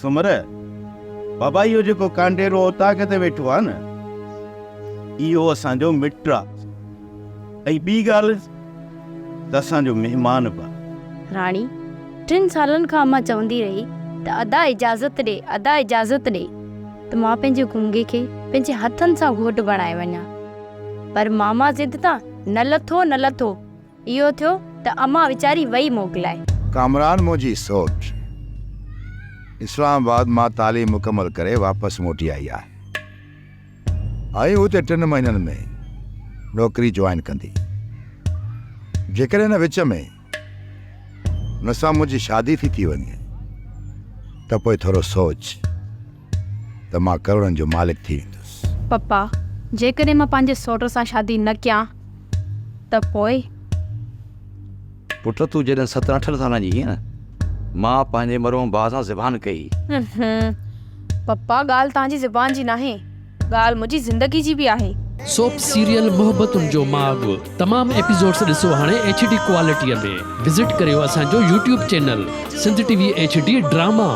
सुमर बाबा इहो जेको कांडेरो उतां किथे वेठो आहे न, इहो असांजो मिट आहे ऐं ॿी ॻाल्हि त असांजो महिमान बि आहे। राणी 3 सालनि खां मां चवंदी रही त अदा इजाज़त ॾे, अदा इजाज़त ॾे, त मां पंहिंजे गुंगे खे पंहिंजे हथनि सां घोट बणाए वञा, पर मामा ज़िद तां न लथो। इहो थियो त अम्मा वीचारी वई मोकिलाए। कामरान मुंहिंजी सोच इस्लामाबाद मां तालीम मुकमल करे वापसि मोटी आई आहे ऐं हुते 3 महीननि में नौकरी ज्वाइन कंदी। जेकॾहिं हिन विच में हुन सां मुंहिंजी शादी थी वञे त पोइ थोरो सोच त मां करोड़नि जो मालिक थी वेंदुसि। पप्पा, जेकॾहिं मां पंहिंजे सौट सां शादी न कयां त पोइ? पुट तूं जॾहिं 17-18 सालनि जी न, मां पंहिंजे मरहूम भाउ सां ज़बान कई। पप्पा, ॻाल्हि तव्हांजी ज़बान जी नाहे, ॻाल्हि मुंहिंजी ज़िंदगी जी बि आहे। सोप सीरियल मोहब्बतुनि जो माॻ तमाम एपिसोड्स ॾिसो हाणे HD क्वालिटीअ में। विज़िट करियो असांजो YouTube channel Sindh TV HD drama.